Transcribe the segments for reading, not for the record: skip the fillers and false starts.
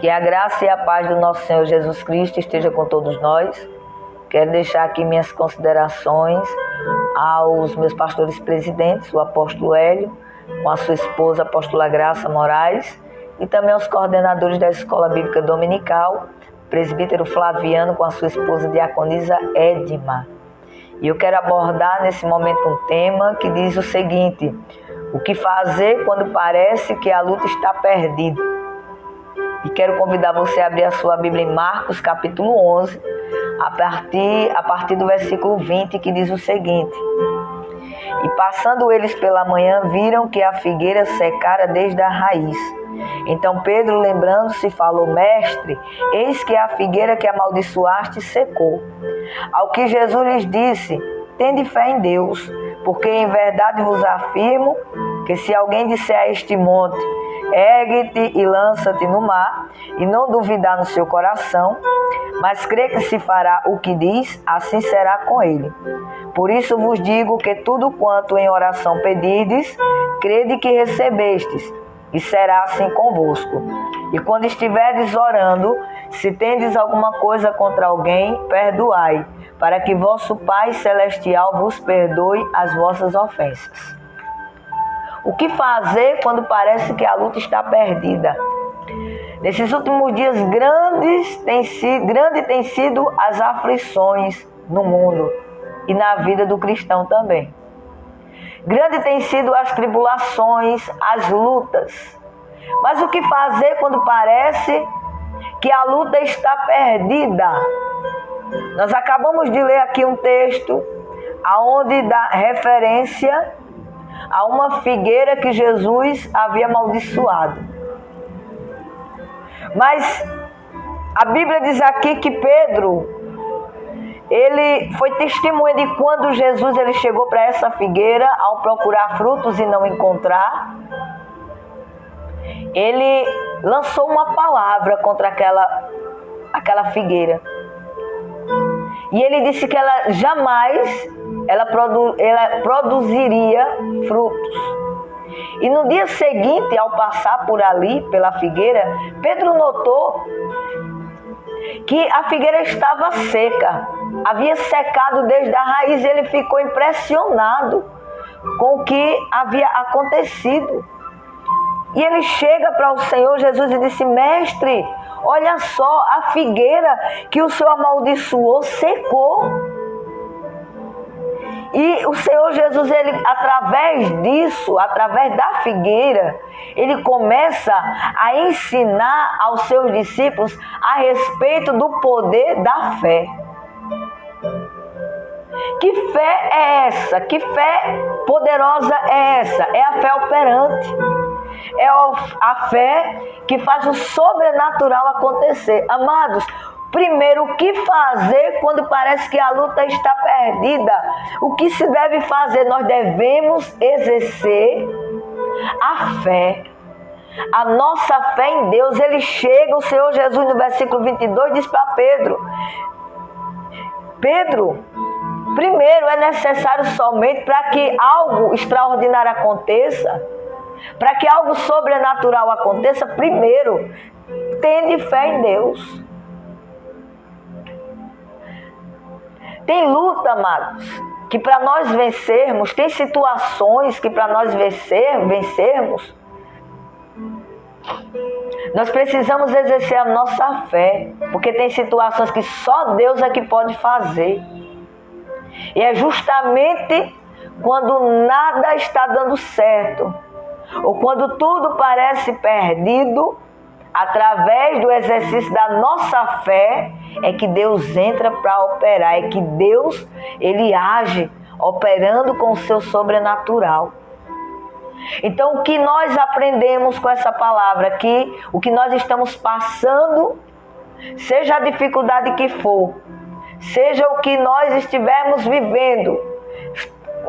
Que a graça e a paz do nosso Senhor Jesus Cristo esteja com todos nós. Quero deixar aqui minhas considerações aos meus pastores presidentes, o apóstolo Hélio, com a sua esposa, a apóstola Graça Moraes, e também aos coordenadores da Escola Bíblica Dominical, presbítero Flaviano, com a sua esposa, diaconisa Edma. E eu quero abordar nesse momento um tema que diz o seguinte: o que fazer quando parece que a luta está perdida? E quero convidar você a abrir a sua Bíblia em Marcos, capítulo 11, a partir do versículo 20, que diz o seguinte: E passando eles pela manhã, viram que a figueira secara desde a raiz. Então Pedro, lembrando-se, falou: Mestre, eis que a figueira que amaldiçoaste secou. Ao que Jesus lhes disse: Tende fé em Deus, porque em verdade vos afirmo que se alguém disser a este monte: ergue-te e lança-te no mar, e não duvidar no seu coração, mas crê que se fará o que diz, assim será com ele. Por isso vos digo que tudo quanto em oração pedirdes, crede que recebestes, e será assim convosco. E quando estiverdes orando, se tendes alguma coisa contra alguém, perdoai, para que vosso Pai Celestial vos perdoe as vossas ofensas. O que fazer quando parece que a luta está perdida? Nesses últimos dias, grande tem sido as aflições no mundo e na vida do cristão também. Grande tem sido as tribulações, as lutas. Mas o que fazer quando parece que a luta está perdida? Nós acabamos de ler aqui um texto aonde dá referência a uma figueira que Jesus havia amaldiçoado. Mas a Bíblia diz aqui que Pedro, ele foi testemunha de quando Jesus ele chegou para essa figueira ao procurar frutos e não encontrar. Ele lançou uma palavra contra aquela figueira. E ele disse que ela jamais ela produziria frutos. E no dia seguinte, ao passar por ali, pela figueira, Pedro notou que a figueira estava seca. Havia secado desde a raiz e ele ficou impressionado com o que havia acontecido. E ele chega para o Senhor Jesus e disse: Mestre, olha só, a figueira que o Senhor amaldiçoou secou. E o Senhor Jesus, ele, através disso, através da figueira, ele começa a ensinar aos seus discípulos a respeito do poder da fé. Que fé é essa? Que fé poderosa é essa? É a fé operante. É a fé que faz o sobrenatural acontecer. Amados, primeiro, o que fazer quando parece que a luta está perdida? O que se deve fazer? Nós devemos exercer a fé. A nossa fé em Deus. Ele chega, o Senhor Jesus, no versículo 22, diz para Pedro: Pedro, primeiro é necessário somente para que algo extraordinário aconteça, para que algo sobrenatural aconteça, primeiro, tende fé em Deus. Tem luta, amados, que para nós vencermos, tem situações que para nós vencermos, nós precisamos exercer a nossa fé, porque tem situações que só Deus é que pode fazer. E é justamente quando nada está dando certo, ou quando tudo parece perdido, através do exercício da nossa fé, é que Deus entra para operar, é que Deus, ele age operando com o seu sobrenatural. Então, o que nós aprendemos com essa palavra aqui, o que nós estamos passando, seja a dificuldade que for, seja o que nós estivermos vivendo,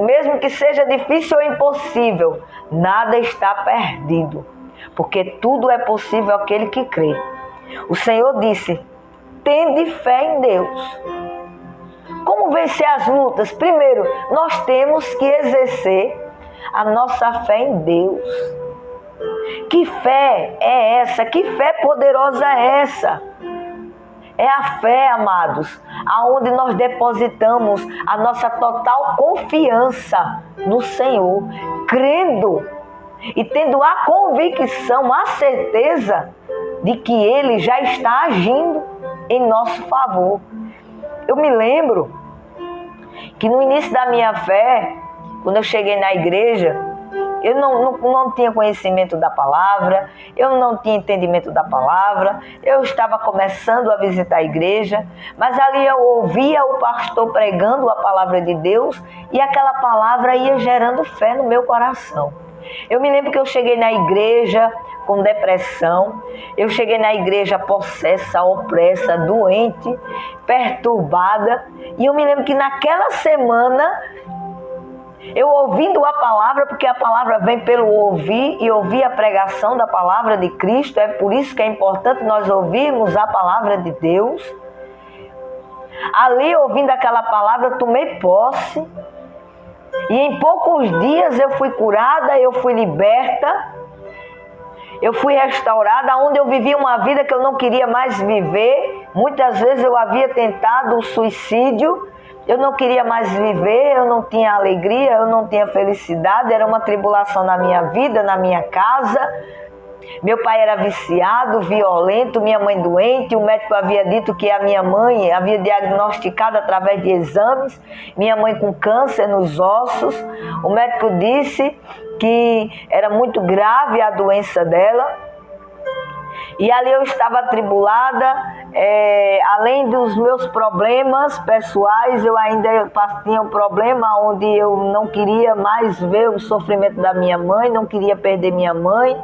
mesmo que seja difícil ou impossível, nada está perdido, porque tudo é possível àquele que crê. O Senhor disse: tende fé em Deus. Como vencer as lutas? Primeiro, nós temos que exercer a nossa fé em Deus. Que fé é essa? Que fé poderosa é essa? É a fé, amados, aonde nós depositamos a nossa total confiança no Senhor, crendo e tendo a convicção, a certeza de que Ele já está agindo em nosso favor. Eu me lembro que no início da minha fé, quando eu cheguei na igreja, eu não tinha conhecimento da palavra, eu não tinha entendimento da palavra, eu estava começando a visitar a igreja, mas ali eu ouvia o pastor pregando a palavra de Deus e aquela palavra ia gerando fé no meu coração. Eu me lembro que eu cheguei na igreja com depressão, eu cheguei na igreja possessa, opressa, doente, perturbada, e eu me lembro que naquela semana, eu ouvindo a palavra, porque a palavra vem pelo ouvir e ouvir a pregação da palavra de Cristo, é por isso que é importante nós ouvirmos a palavra de Deus. Ali, ouvindo aquela palavra, eu tomei posse e em poucos dias eu fui curada, eu fui liberta, eu fui restaurada, onde eu vivi uma vida que eu não queria mais viver. Muitas vezes eu havia tentado o suicídio, eu não queria mais viver, eu não tinha alegria, eu não tinha felicidade, era uma tribulação na minha vida, na minha casa. Meu pai era viciado, violento, minha mãe doente, o médico havia dito que a minha mãe havia diagnosticado através de exames, minha mãe com câncer nos ossos. O médico disse que era muito grave a doença dela. E ali eu estava atribulada, além dos meus problemas pessoais, eu ainda tinha um problema onde eu não queria mais ver o sofrimento da minha mãe, não queria perder minha mãe,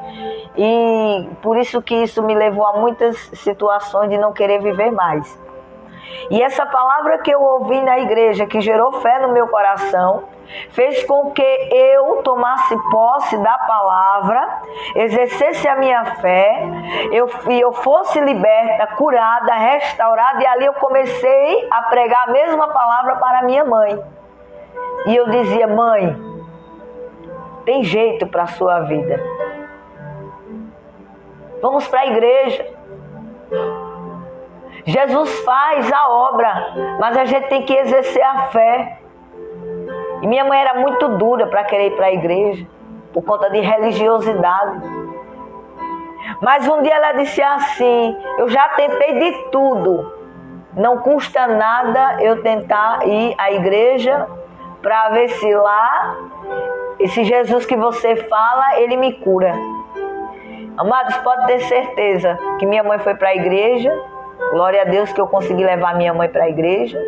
e por isso que isso me levou a muitas situações de não querer viver mais. E essa palavra que eu ouvi na igreja, que gerou fé no meu coração, fez com que eu tomasse posse da palavra, exercesse a minha fé, eu fosse liberta, curada, restaurada, e ali eu comecei a pregar a mesma palavra para minha mãe. E eu dizia: mãe, tem jeito para a sua vida. Vamos para a igreja. Jesus faz a obra, mas a gente tem que exercer a fé. E minha mãe era muito dura para querer ir para a igreja, por conta de religiosidade. Mas um dia ela disse assim: eu já tentei de tudo, não custa nada eu tentar ir à igreja para ver se lá, esse Jesus que você fala, ele me cura. Amados, pode ter certeza que minha mãe foi para a igreja. Glória a Deus que eu consegui levar minha mãe para a igreja.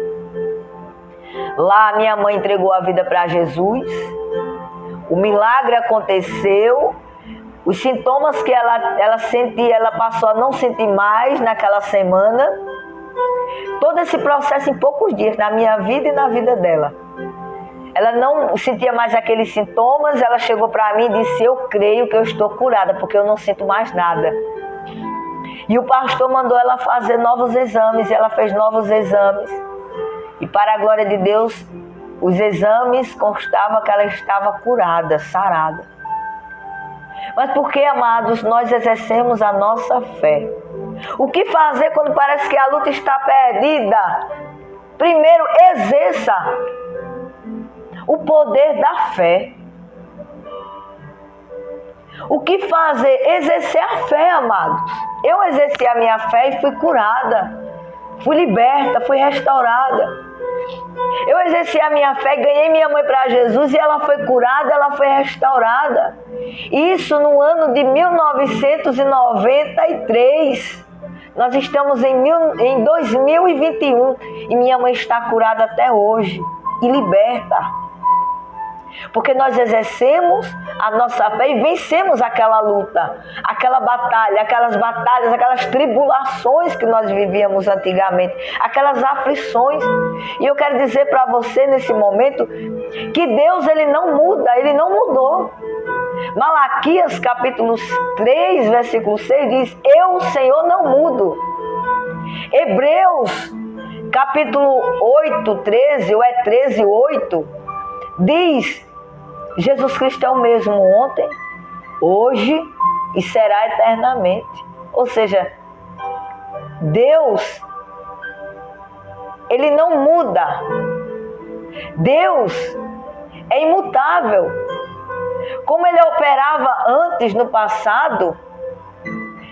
Lá minha mãe entregou a vida para Jesus. O milagre aconteceu. Os sintomas que ela sentia, ela passou a não sentir mais naquela semana. Todo esse processo em poucos dias, na minha vida e na vida dela. Ela não sentia mais aqueles sintomas. Ela chegou para mim e disse: eu creio que eu estou curada, porque eu não sinto mais nada. E o pastor mandou ela fazer novos exames, e ela fez novos exames. E para a glória de Deus, os exames constavam que ela estava curada, sarada. Mas por que, amados, nós exercemos a nossa fé? O que fazer quando parece que a luta está perdida? Primeiro, exerça o poder da fé. O que fazer? Exercer a fé, amados. Eu exerci a minha fé e fui curada, fui liberta, fui restaurada. Eu exerci a minha fé, ganhei minha mãe para Jesus e ela foi curada, ela foi restaurada. Isso no ano de 1993. Nós estamos em 2021 e minha mãe está curada até hoje e liberta. Porque nós exercemos a nossa fé e vencemos aquela luta, aquela batalha, aquelas tribulações que nós vivíamos antigamente, aquelas aflições. E eu quero dizer para você nesse momento que Deus, ele não muda, ele não mudou. Malaquias capítulo 3, versículo 6 diz: eu, o Senhor, não mudo. Hebreus capítulo 8, 13, ou é 13, 8, diz: Jesus Cristo é o mesmo ontem, hoje e será eternamente. Ou seja, Deus, Ele não muda. Deus é imutável. Como Ele operava antes, no passado,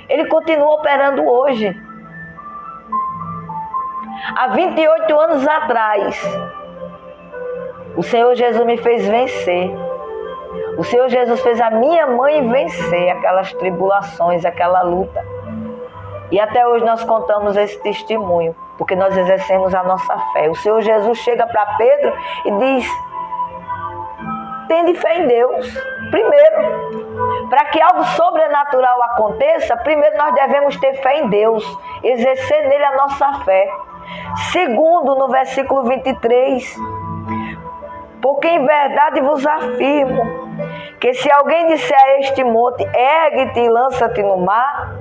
Ele continua operando hoje. Há 28 anos atrás, o Senhor Jesus me fez vencer. O Senhor Jesus fez a minha mãe vencer aquelas tribulações, aquela luta. E até hoje nós contamos esse testemunho, porque nós exercemos a nossa fé. O Senhor Jesus chega para Pedro e diz: tende fé em Deus. Primeiro, para que algo sobrenatural aconteça, primeiro nós devemos ter fé em Deus, exercer nele a nossa fé. Segundo, no versículo 23, porque em verdade vos afirmo, que se alguém disser a este monte, ergue-te e lança-te no mar,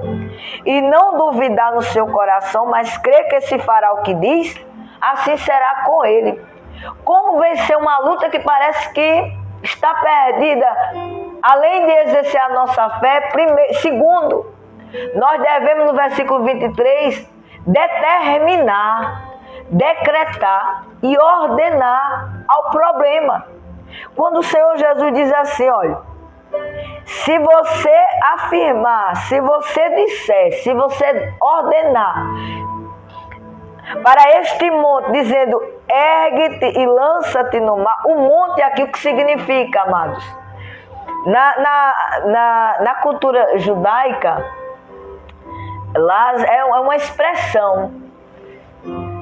e não duvidar no seu coração, mas crê que se fará o que diz, assim será com ele. Como vencer uma luta que parece que está perdida? Além de exercer a nossa fé, segundo, nós devemos, no versículo 23, determinar, decretar e ordenar ao problema. Quando o Senhor Jesus diz assim, olha, se você afirmar, se você disser, se você ordenar para este monte, dizendo, ergue-te e lança-te no mar. O monte aqui, o que significa, amados? Na cultura judaica, lá é uma expressão.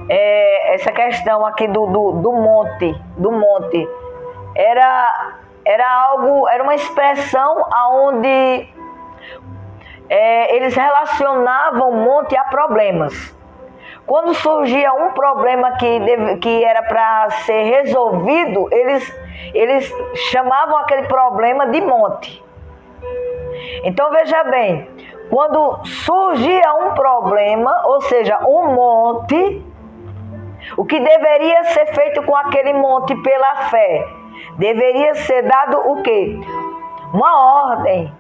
Essa questão aqui do monte, era uma expressão onde eles relacionavam monte a problemas. Quando surgia um problema que era para ser resolvido, eles chamavam aquele problema de monte. Então veja bem, quando surgia um problema, ou seja, um monte, o que deveria ser feito com aquele monte pela fé? Deveria ser dado o quê? Uma ordem,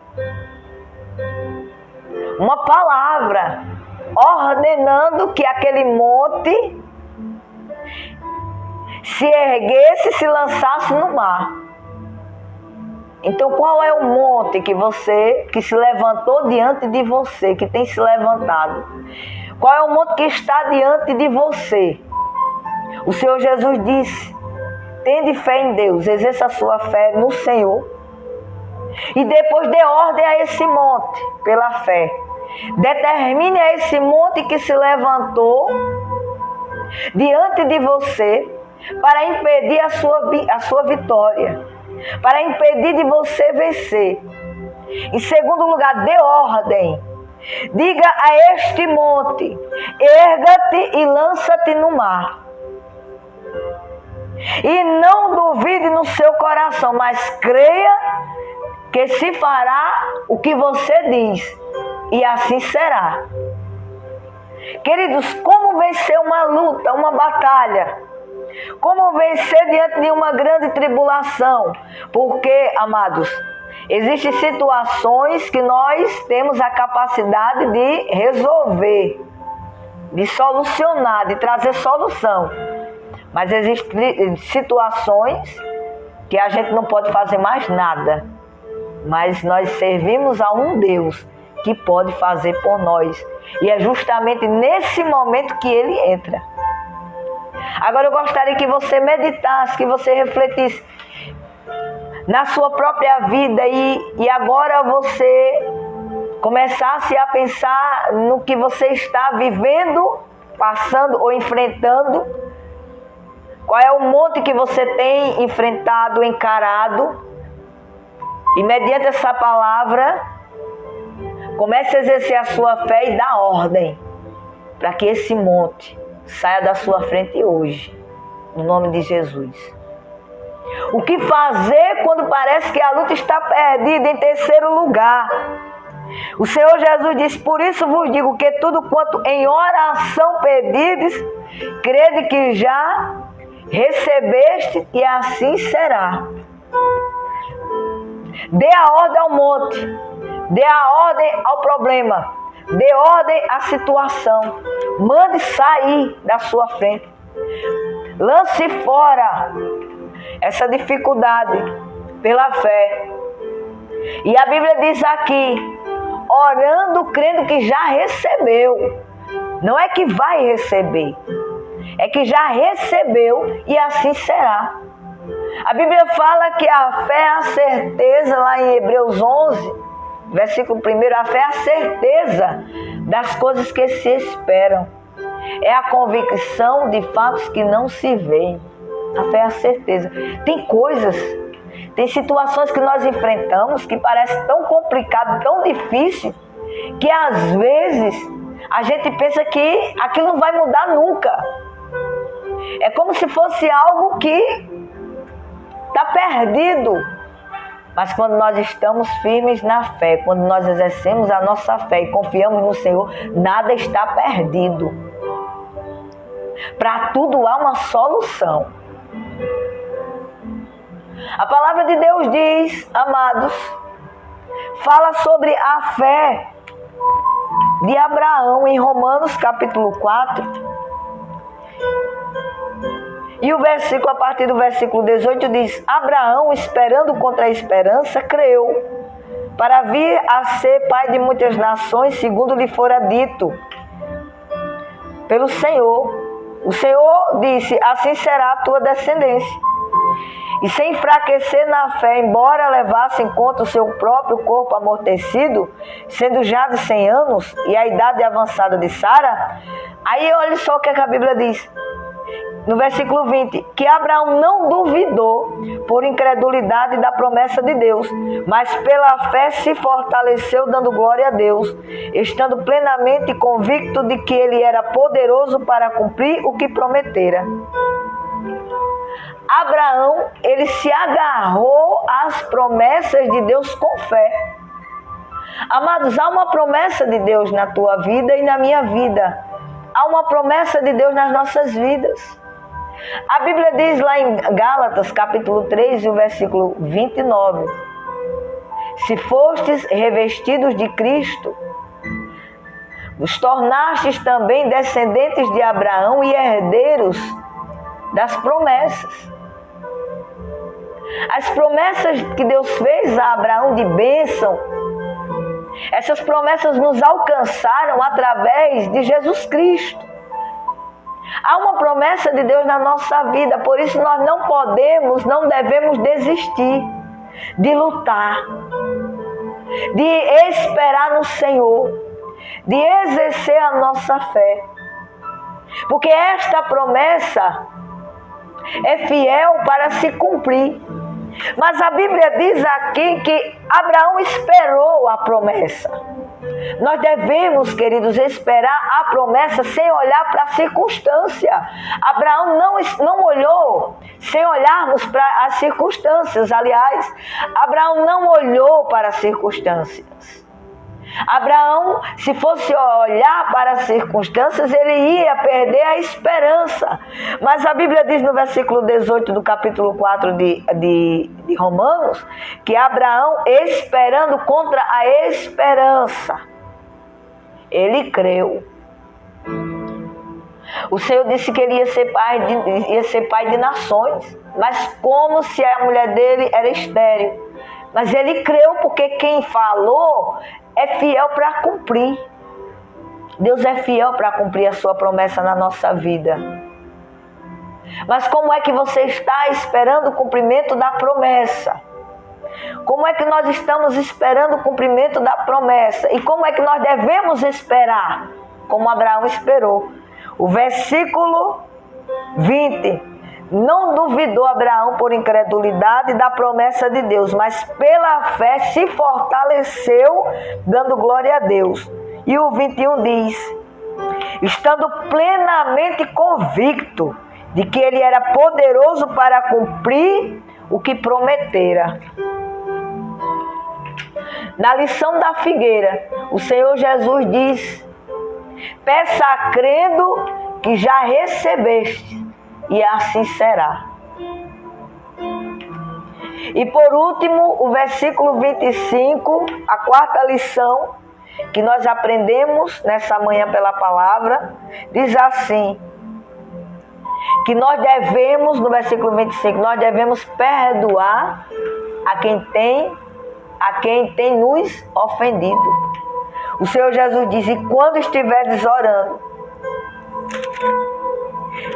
uma palavra, ordenando que aquele monte se erguesse, se lançasse no mar. Então, qual é o monte que se levantou diante de você, que tem se levantado? Qual é o monte que está diante de você? O Senhor Jesus disse, tende fé em Deus, exerça a sua fé no Senhor e depois dê ordem a esse monte pela fé. Determine a esse monte que se levantou diante de você para impedir a sua vitória, para impedir de você vencer. Em segundo lugar, dê ordem. Diga a este monte, erga-te e lança-te no mar. E não duvide no seu coração, mas creia que se fará o que você diz, e assim será. Queridos, como vencer uma luta, uma batalha? Como vencer diante de uma grande tribulação? Porque, amados, existem situações que nós temos a capacidade de resolver, de solucionar, de trazer solução. Mas existem situações que a gente não pode fazer mais nada. Mas nós servimos a um Deus que pode fazer por nós. E é justamente nesse momento que Ele entra. Agora eu gostaria que você meditasse, que você refletisse na sua própria vida e agora você começasse a pensar no que você está vivendo, passando ou enfrentando. Qual é o monte que você tem enfrentado, encarado? E mediante essa palavra, comece a exercer a sua fé e dar ordem para que esse monte saia da sua frente hoje, no nome de Jesus. O que fazer quando parece que a luta está perdida? Em terceiro lugar, o Senhor Jesus diz, por isso vos digo que tudo quanto em oração pedides, crede que já recebeste e assim será. Dê a ordem ao monte, dê a ordem ao problema, dê ordem à situação, mande sair da sua frente, lance fora essa dificuldade pela fé. E a Bíblia diz aqui, orando, crendo que já recebeu. Não é que vai receber, é que já recebeu e assim será. A Bíblia fala que a fé é a certeza, lá em Hebreus 11, versículo 1, a fé é a certeza das coisas que se esperam. É a convicção de fatos que não se veem. A fé é a certeza. Tem coisas, tem situações que nós enfrentamos que parece tão complicado, tão difícil, que às vezes a gente pensa que aquilo não vai mudar nunca. É como se fosse algo que está perdido. Mas quando nós estamos firmes na fé, quando nós exercemos a nossa fé e confiamos no Senhor, nada está perdido. Para tudo há uma solução. A palavra de Deus diz, amados, fala sobre a fé de Abraão em Romanos capítulo 4. E o versículo, a partir do versículo 18 diz, Abraão, esperando contra a esperança, creu, para vir a ser pai de muitas nações, segundo lhe fora dito pelo Senhor. O Senhor disse, assim será a tua descendência. E sem enfraquecer na fé, embora levasse em conta o seu próprio corpo amortecido, sendo já de 100 anos, e a idade avançada de Sara, aí olha só o que a Bíblia diz. No versículo 20, que Abraão não duvidou por incredulidade da promessa de Deus, mas pela fé se fortaleceu dando glória a Deus, estando plenamente convicto de que ele era poderoso para cumprir o que prometera. Abraão, ele se agarrou às promessas de Deus com fé. Amados, há uma promessa de Deus na tua vida e na minha vida. Há uma promessa de Deus nas nossas vidas. A Bíblia diz lá em Gálatas, capítulo 3, o versículo 29. Se fostes revestidos de Cristo, vos tornastes também descendentes de Abraão e herdeiros das promessas. As promessas que Deus fez a Abraão de bênção, essas promessas nos alcançaram através de Jesus Cristo. Há uma promessa de Deus na nossa vida, por isso nós não podemos, não devemos desistir de lutar, de esperar no Senhor, de exercer a nossa fé. Porque esta promessa é fiel para se cumprir. Mas a Bíblia diz aqui que Abraão esperou a promessa. Nós devemos, queridos, esperar a promessa sem olhar para a circunstância. Abraão não olhou sem olharmos para as circunstâncias. Aliás, Abraão não olhou para as circunstâncias. Abraão, se fosse olhar para as circunstâncias, ele ia perder a esperança. Mas a Bíblia diz no versículo 18 do capítulo 4 de Romanos, que Abraão, esperando contra a esperança, ele creu. O Senhor disse que ele ia ser pai de nações, mas como se a mulher dele era estéril. Mas ele creu porque quem falou é fiel para cumprir. Deus é fiel para cumprir a sua promessa na nossa vida. Mas como é que você está esperando o cumprimento da promessa? Como é que nós estamos esperando o cumprimento da promessa? E como é que nós devemos esperar? Como Abraão esperou. O versículo 20. Não duvidou Abraão por incredulidade da promessa de Deus, mas pela fé se fortaleceu, dando glória a Deus. E o 21 diz, estando plenamente convicto de que ele era poderoso para cumprir o que prometera. Na lição da figueira, o Senhor Jesus diz, peça crendo que já recebeste, e assim será. E por último, o versículo 25, a quarta lição que nós aprendemos nessa manhã pela palavra, diz assim, que nós devemos, no versículo 25, nós devemos perdoar a quem tem nos ofendido. O Senhor Jesus diz, e quando estiveres orando,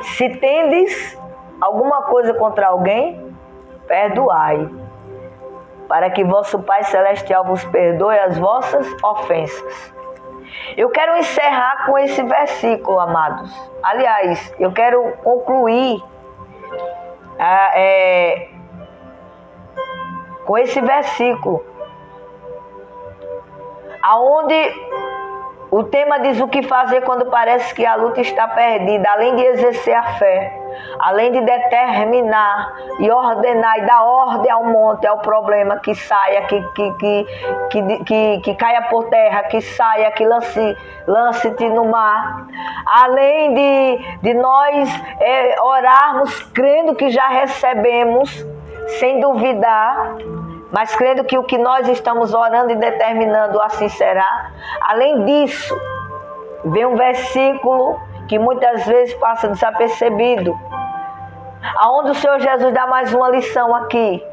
se tendes alguma coisa contra alguém, perdoai, para que vosso Pai Celestial vos perdoe as vossas ofensas. Eu quero encerrar com esse versículo, amados. Aliás, eu quero concluir com esse versículo, aonde o tema diz o que fazer quando parece que a luta está perdida, além de exercer a fé, além de determinar e ordenar e dar ordem ao monte, ao problema, que saia, que caia por terra, que saia, que lance-te no mar. Além de nós orarmos crendo que já recebemos, sem duvidar, mas crendo que o que nós estamos orando e determinando assim será. Além disso, vem um versículo que muitas vezes passa desapercebido, aonde o Senhor Jesus dá mais uma lição aqui.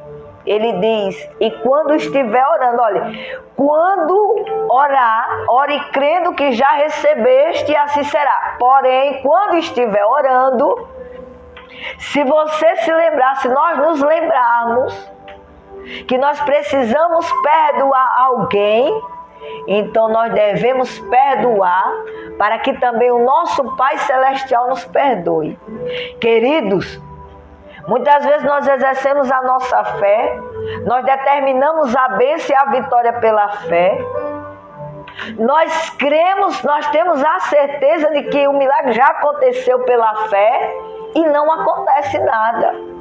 Ele diz, e quando estiver orando, olha, quando orar, ore crendo que já recebeste e assim será. Porém, quando estiver orando, se você se lembrar, se nós nos lembrarmos que nós precisamos perdoar alguém, então nós devemos perdoar para que também o nosso Pai Celestial nos perdoe. Queridos, muitas vezes nós exercemos a nossa fé, nós determinamos a bênção e a vitória pela fé, nós cremos, nós temos a certeza de que o milagre já aconteceu pela fé e não acontece nada.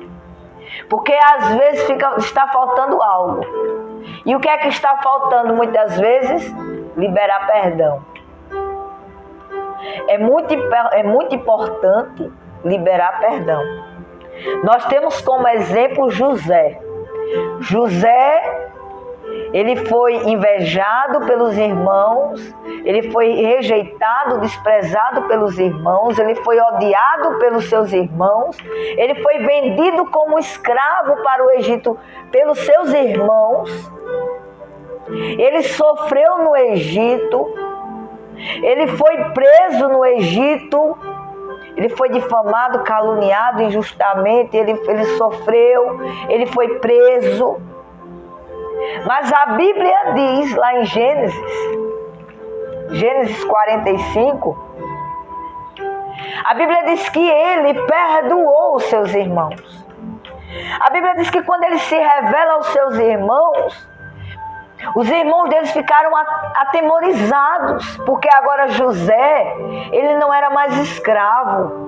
Porque às vezes está faltando algo. E o que é que está faltando muitas vezes? Liberar perdão. É muito importante liberar perdão. Nós temos como exemplo José. José, ele foi invejado pelos irmãos, ele foi rejeitado, desprezado pelos irmãos, ele foi odiado pelos seus irmãos, ele foi vendido como escravo para o Egito pelos seus irmãos, ele sofreu no Egito, ele foi preso no Egito, ele foi difamado, caluniado injustamente, ele sofreu, ele foi preso. Mas a Bíblia diz lá em Gênesis 45, a Bíblia diz que ele perdoou os seus irmãos. A Bíblia diz que quando ele se revela aos seus irmãos, os irmãos deles ficaram atemorizados, porque agora José, ele não era mais escravo.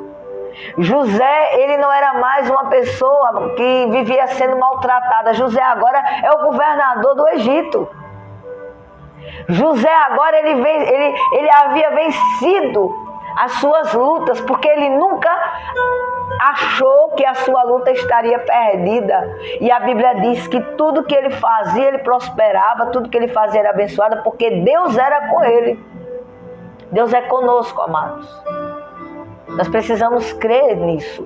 José, ele não era mais uma pessoa que vivia sendo maltratada. José agora é o governador do Egito. José agora, ele havia vencido as suas lutas, porque ele nunca achou que a sua luta estaria perdida. E a Bíblia diz que tudo que ele fazia, ele prosperava, tudo que ele fazia era abençoado, porque Deus era com ele. Deus é conosco, amados. Nós precisamos crer nisso.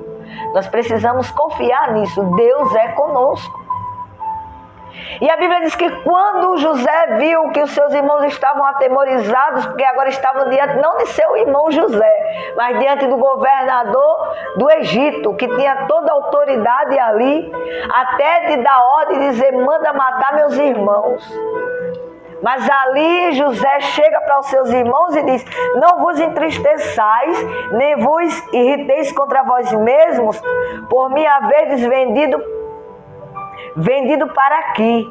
Nós precisamos confiar nisso. Deus é conosco. E a Bíblia diz que quando José viu que os seus irmãos estavam atemorizados, porque agora estavam diante não de seu irmão José, mas diante do governador do Egito, que tinha toda a autoridade ali, até de dar ordem e dizer, manda matar meus irmãos. Mas ali José chega para os seus irmãos e diz, não vos entristeçais, nem vos irriteis contra vós mesmos, por me haverdes vendido para aqui,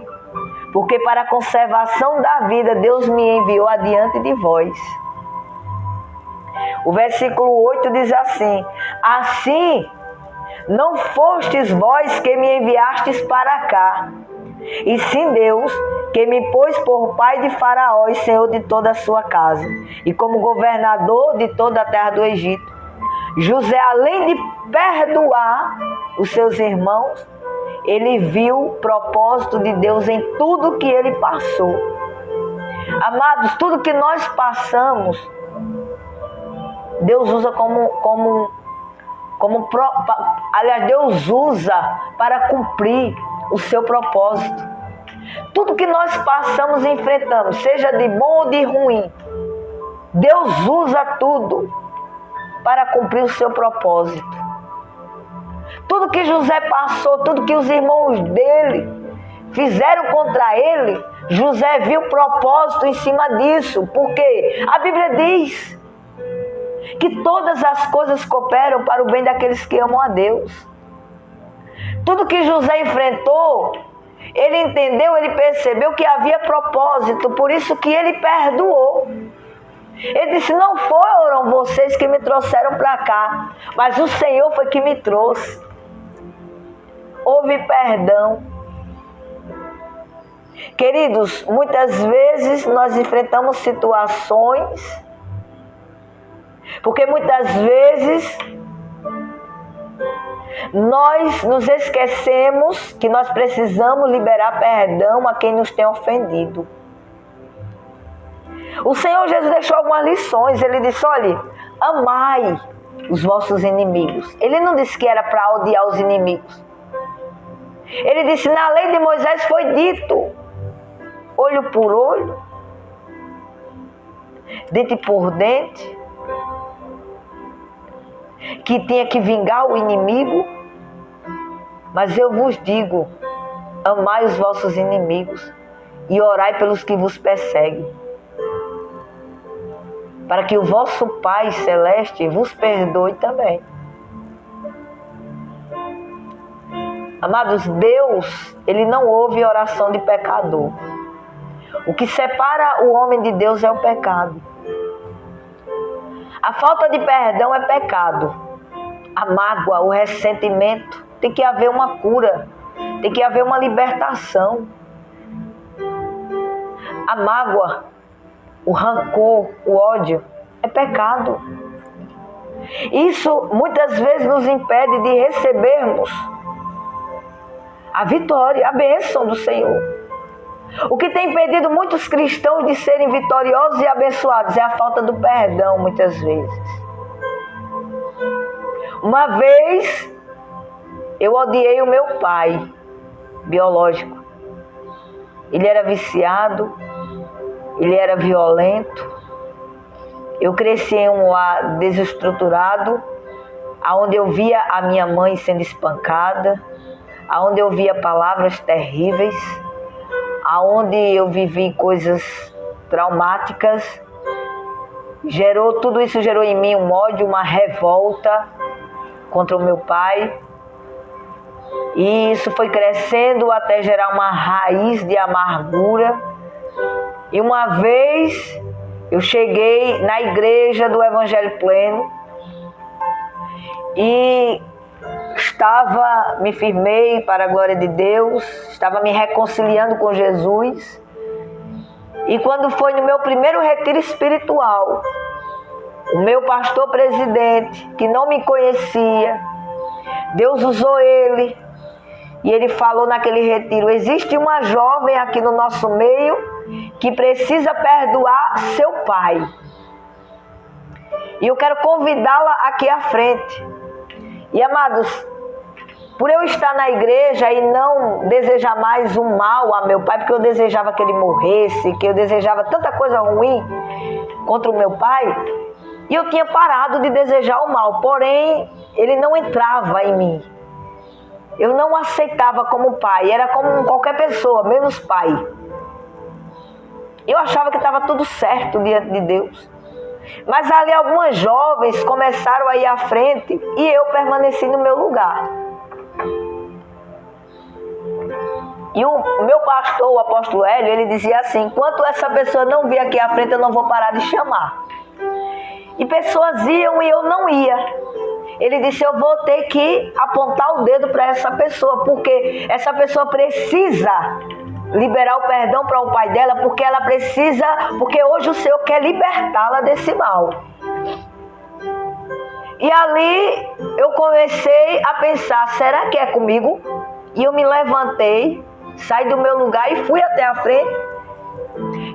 porque para a conservação da vida Deus me enviou adiante de vós. O versículo 8 diz assim, assim não fostes vós que me enviastes para cá, e sim Deus, que me pôs por pai de Faraó e senhor de toda a sua casa, e como governador de toda a terra do Egito. José, além de perdoar os seus irmãos, ele viu o propósito de Deus em tudo que ele passou. Amados, tudo que nós passamos, Deus usa aliás, Deus usa para cumprir o seu propósito. Tudo que nós passamos e enfrentamos, seja de bom ou de ruim, Deus usa tudo para cumprir o seu propósito. Tudo que José passou, tudo que os irmãos dele fizeram contra ele, José viu propósito em cima disso, porque a Bíblia diz que todas as coisas cooperam para o bem daqueles que amam a Deus. Tudo que José enfrentou, ele entendeu, ele percebeu que havia propósito, por isso que ele perdoou. Ele disse: não foram vocês que me trouxeram para cá, mas o Senhor foi que me trouxe. Houve perdão. Queridos, muitas vezes nós enfrentamos situações, porque muitas vezes nós nos esquecemos que nós precisamos liberar perdão a quem nos tem ofendido. O Senhor Jesus deixou algumas lições. Ele disse: olhe, amai os vossos inimigos. Ele não disse que era para odiar os inimigos. Ele disse: na lei de Moisés foi dito, olho por olho, dente por dente, que tinha que vingar o inimigo. Mas eu vos digo: amai os vossos inimigos e orai pelos que vos perseguem, para que o vosso Pai Celeste vos perdoe também. Amados, Deus, Ele não ouve oração de pecador. O que separa o homem de Deus é o pecado. A falta de perdão é pecado. A mágoa, o ressentimento, tem que haver uma cura, tem que haver uma libertação. A mágoa, o rancor, o ódio, é pecado. Isso muitas vezes nos impede de recebermos a vitória, a bênção do Senhor. O que tem impedido muitos cristãos de serem vitoriosos e abençoados é a falta do perdão, muitas vezes. Uma vez, eu odiei o meu pai biológico. Ele era viciado, ele era violento. Eu cresci em um lar desestruturado, onde eu via a minha mãe sendo espancada, onde eu via palavras terríveis, onde eu vivi coisas traumáticas. Tudo isso gerou em mim um ódio, uma revolta contra o meu pai. E isso foi crescendo até gerar uma raiz de amargura. E uma vez eu cheguei na igreja do Evangelho Pleno e me firmei para a glória de Deus, estava me reconciliando com Jesus. E quando foi no meu primeiro retiro espiritual, o meu pastor presidente, que não me conhecia, Deus usou ele, e ele falou naquele retiro: existe uma jovem aqui no nosso meio que precisa perdoar seu pai. E eu quero convidá-la aqui à frente. E amados, por eu estar na igreja e não desejar mais o mal a meu pai, porque eu desejava que ele morresse, que eu desejava tanta coisa ruim contra o meu pai, e eu tinha parado de desejar o mal, porém ele não entrava em mim. Eu não aceitava como pai, era como qualquer pessoa, menos pai. Eu achava que estava tudo certo diante de Deus. Mas ali algumas jovens começaram a ir à frente e eu permaneci no meu lugar. E o meu pastor, o apóstolo Hélio, ele dizia assim: enquanto essa pessoa não vir aqui à frente, eu não vou parar de chamar. E pessoas iam e eu não ia. Ele disse: eu vou ter que apontar o dedo para essa pessoa, porque essa pessoa precisa liberar o perdão para o pai dela, porque hoje o Senhor quer libertá-la desse mal. E ali eu comecei a pensar: será que é comigo? E eu me levantei, saí do meu lugar e fui até a frente.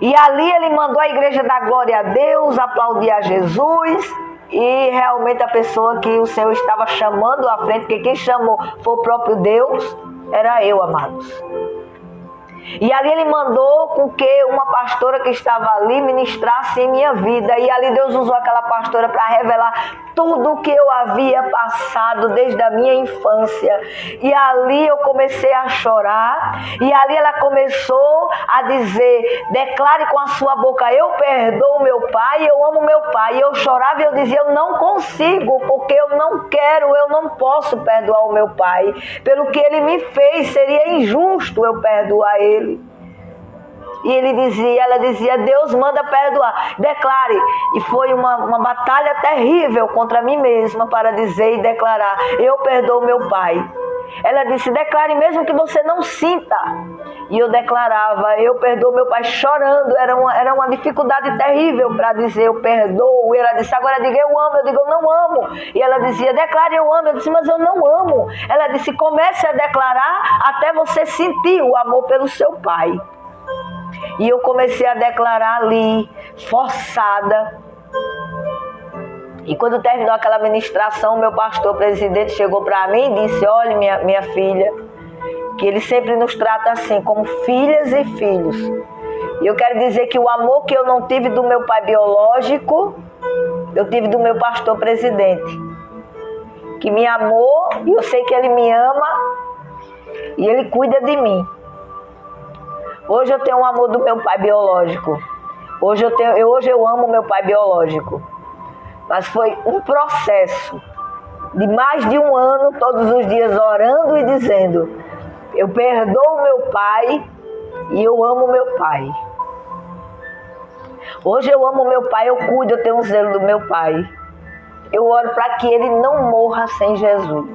E ali ele mandou a igreja dar glória a Deus, aplaudir a Jesus. E realmente a pessoa que o Senhor estava chamando à frente, porque quem chamou foi o próprio Deus, era eu, amados. E ali ele mandou com que uma pastora que estava ali ministrasse em minha vida. E ali Deus usou aquela pastora para revelar tudo o que eu havia passado desde a minha infância. E ali eu comecei a chorar. E ali ela começou a dizer: declare com a sua boca, eu perdoo meu pai, eu amo meu pai. E eu chorava e eu dizia: eu não consigo, porque eu não quero, eu não posso perdoar o meu pai. Pelo que ele me fez, seria injusto eu perdoar ele. E ela dizia: Deus manda perdoar, declare. E foi uma batalha terrível contra mim mesma para dizer e declarar: eu perdoo meu pai. Ela disse: declare mesmo que você não sinta. E eu declarava: eu perdoo meu pai, chorando. Era uma dificuldade terrível para dizer eu perdoo. E ela disse: agora diga eu amo. Eu digo: eu não amo. E ela dizia: declare eu amo. Eu disse: mas eu não amo. Ela disse: comece a declarar até você sentir o amor pelo seu pai. E eu comecei a declarar ali, forçada. E quando terminou aquela ministração, meu pastor presidente chegou para mim e disse: olha, minha filha, que ele sempre nos trata assim, como filhas e filhos. E eu quero dizer que o amor que eu não tive do meu pai biológico, eu tive do meu pastor presidente, que me amou, e eu sei que ele me ama e ele cuida de mim. Hoje eu tenho o amor do meu pai biológico. Hoje eu amo meu pai biológico. Mas foi um processo de mais de um ano, todos os dias orando e dizendo: eu perdoo meu pai e eu amo meu pai. Hoje eu amo meu pai, eu cuido, eu tenho um zelo do meu pai. Eu oro para que ele não morra sem Jesus.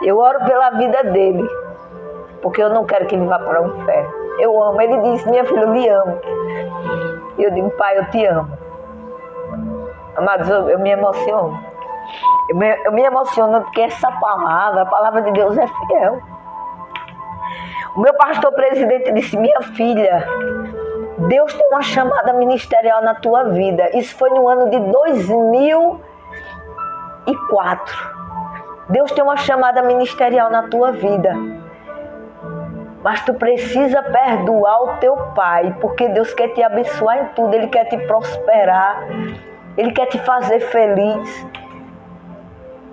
Eu oro pela vida dele, porque eu não quero que ele vá para o inferno. Eu amo. Ele disse: minha filha, eu lhe amo. E eu digo: pai, eu te amo. Amados, eu me emociono. Eu me emociono porque essa palavra, a palavra de Deus é fiel. O meu pastor presidente disse: minha filha, Deus tem uma chamada ministerial na tua vida. Isso foi no ano de 2004. Deus tem uma chamada ministerial na tua vida. Mas tu precisa perdoar o teu pai, porque Deus quer te abençoar em tudo. Ele quer te prosperar. Ele quer te fazer feliz.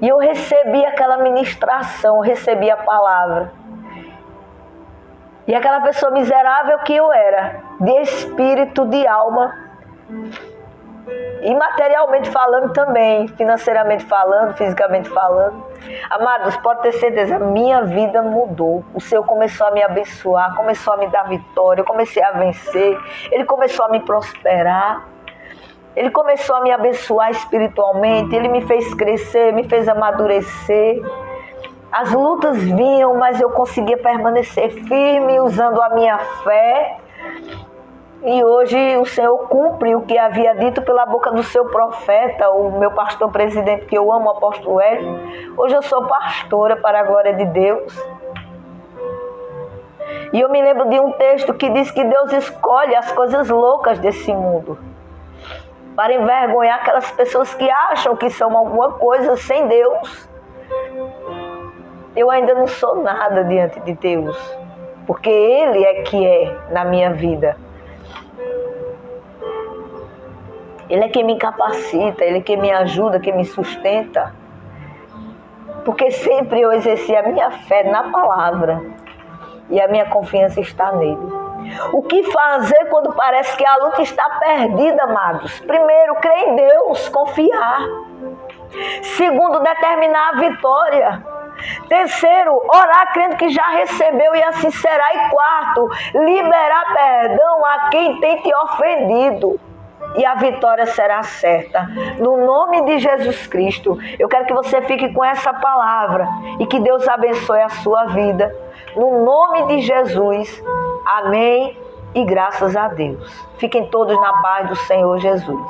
E eu recebi aquela ministração, recebi a palavra. E aquela pessoa miserável que eu era, de espírito, de alma, e materialmente falando também, financeiramente falando, fisicamente falando. Amados, pode ter certeza, minha vida mudou. O Senhor começou a me abençoar, começou a me dar vitória, eu comecei a vencer, Ele começou a me prosperar. Ele começou a me abençoar espiritualmente, Ele me fez crescer, me fez amadurecer. As lutas vinham, mas eu conseguia permanecer firme usando a minha fé. E hoje o Senhor cumpre o que havia dito pela boca do seu profeta, o meu pastor presidente, que eu amo, o apóstolo Hélio. Hoje eu sou pastora para a glória de Deus. E eu me lembro de um texto que diz que Deus escolhe as coisas loucas desse mundo para envergonhar aquelas pessoas que acham que são alguma coisa sem Deus. Eu ainda não sou nada diante de Deus, porque Ele é que é na minha vida. Ele é quem me capacita, Ele é quem me ajuda, quem me sustenta. Porque sempre eu exerci a minha fé na palavra e a minha confiança está nele. O que fazer quando parece que a luta está perdida, amados? Primeiro, crer em Deus, confiar. Segundo, determinar a vitória. Terceiro, orar crendo que já recebeu e assim será. E quarto, liberar perdão a quem tem te ofendido. E a vitória será certa. No nome de Jesus Cristo, eu quero que você fique com essa palavra e que Deus abençoe a sua vida. No nome de Jesus, amém e graças a Deus. Fiquem todos na paz do Senhor Jesus.